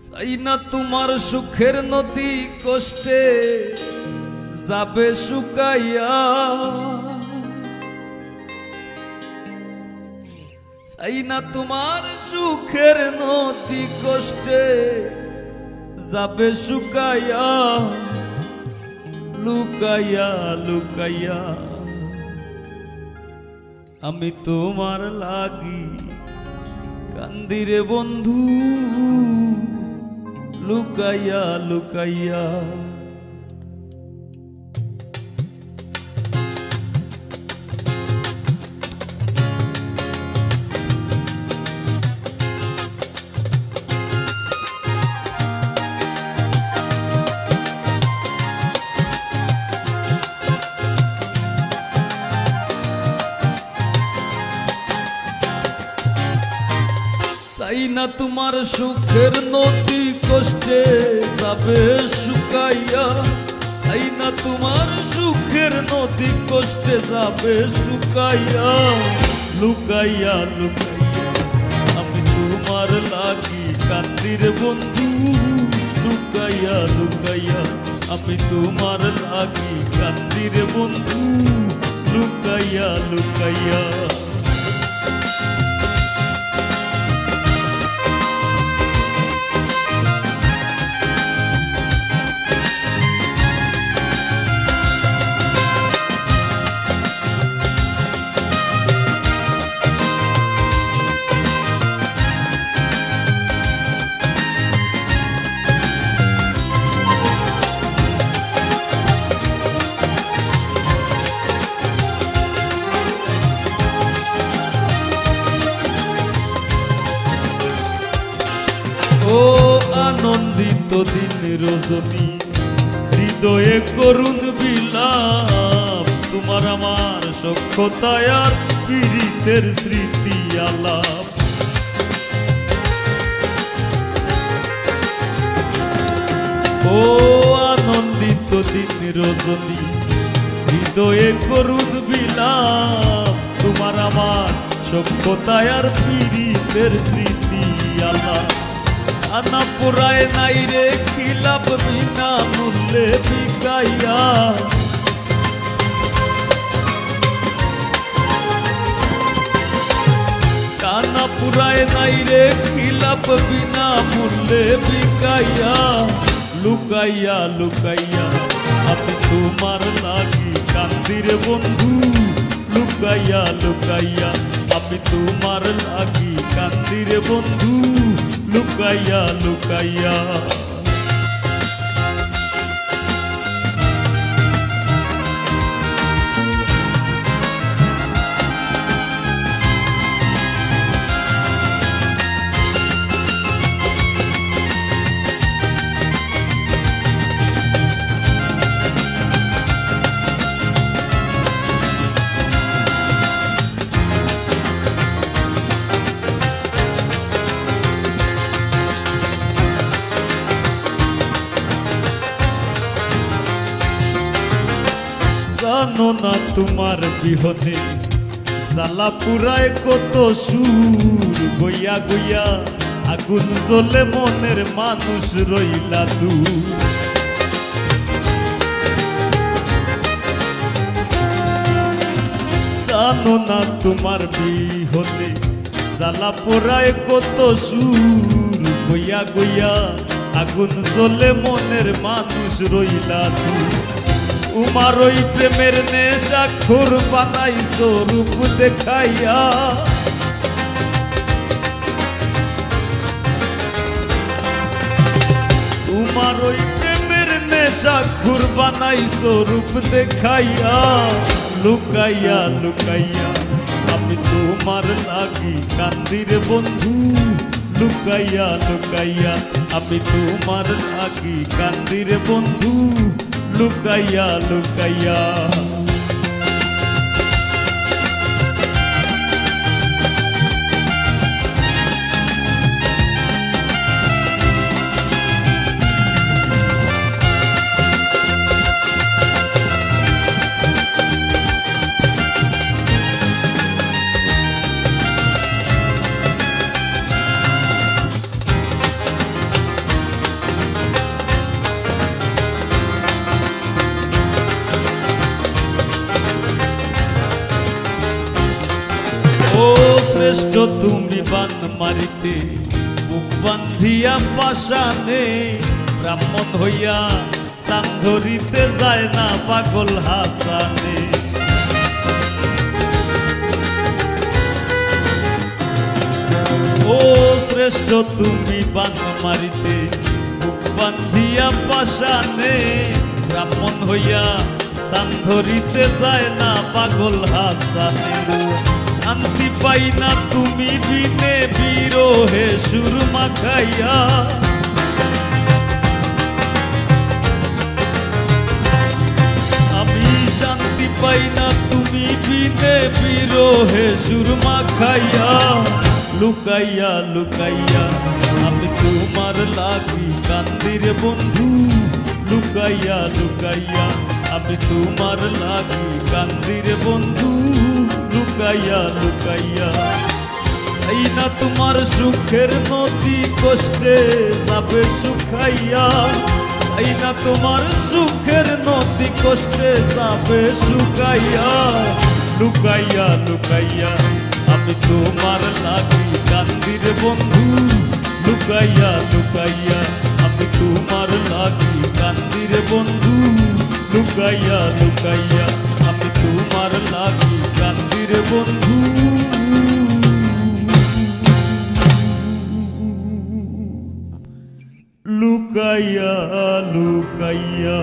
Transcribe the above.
চাই না তোমার সুখের নদী কষ্টে যাবে শুকাইয়া, চাই না তোমার সুখের নদী কষ্টে যাবে শুকাইয়া, লুকাইয়া লুকাইয়া আমি তোমার লাগি কান্দিরে বন্ধু, লুকাইয়া লুকাইয়া। চাই না তোমার সুখের নদী কষ্টে যাবে শুকাইয়া, চাই না তোমার সুখের নদী কষ্টে যাবে শুকাইয়া, লুকাইয়া লুকাইয়া আমি তোমার লাগি কান্দির বন্ধু, লুকাইয়া লুকাইয়া আমি তোমার লাগি কান্দির বন্ধু, লুকাইয়া লুকাইয়া। ও আনন্দিত দিন রজনী হৃদয়ে করুণ বিলাপ, তোমার আমার সখ্যতায় আর পীড়িতের স্মৃতি আলাপ। ও আনন্দিত দিন রজনী হৃদয়ে করুণ বিলাপ, তোমার আমার সখ্যতায় আর পীড়িতের স্মৃতি আলাপ। আনা পুরায় নাই রে খিলাপ বিনা মূল্যে বিকাইয়া, কানা পুরায় নাই রে খিলাপ বিনা মূল্যে বিকাইয়া, লুকাইয়া লুকাইয়া আমি তোমার লাগি কান্দির বন্ধু, লুকাইয়া লুকাইয়া আমি তোমার লাগি কান্দির বন্ধু, লুকাইয়া লুকাইয়া। জানো না তোমার বিহনে জ্বালা পুরায় কত সুর, গইয়া গইয়া আগুন জ্বলে মনের মানুষ রইলা দূর। জানো না তোমার বিহনে জ্বালা পুরায় কত সুর, গইয়া গইয়া আগুন জ্বলে মনের মানুষ রইলা দূর। উমার ওই প্রেমের নেশা খুর বানাইছো রূপ দেখাইয়া, উমার ওই প্রেমের নেশা খুর বানাইছো রূপ দেখাইয়া, লুকাইয়া লুকাইয়া আমি তোমার লাগি কান্দির বন্ধু, লুকাইয়া লুকাইয়া আমি তোমার লাগি কান্দির বন্ধু, লুকাইয়া লুকাইয়া। শ্রেষ্ঠ তুমি বান মারিতে বুক বান্ধিয়া পাশানে ব্রাহ্মণ হইয়া চান ধরিতে যায় না পাগল হাসানে ও শ্রেষ্ঠ তুমি বান মারিতে বুক বান্ধিয়া পাশানে ব্রাহ্মণ হইয়া চান ধরিতে যায় না পাগল হাসানে শান্তি পাই না তুমি বিনে বিরহে সুর মাখাইয়া আমি শান্তি পাই না তুমি বিনে বিরহে সুর মাখাইয়া লুকাইয়া লুকাইয়া আমি তোমার লাগি কান্দির বন্ধু লুকাইয়া লুকাইয়া আমি তোমার লাগি কান্দির বন্ধু লুকাইয়া লুকাইয়া এই না তোমার সুখের নদী কষ্টে যাবে শুকাইয়া এই না তোমার সুখের নদী কষ্টে যাবে শুকাইয়া লুকাইয়া লুকাইয়া আমি তোমার লাগি কান্দির বন্ধু লুকাইয়া লুকাইয়া আমি তোমার লাগি কান্দির বন্ধু লুকাইয়া লুকাইয়া আমি তোমার লাগি কান্দির বন্ধু লুকাইয়া লুকাইয়া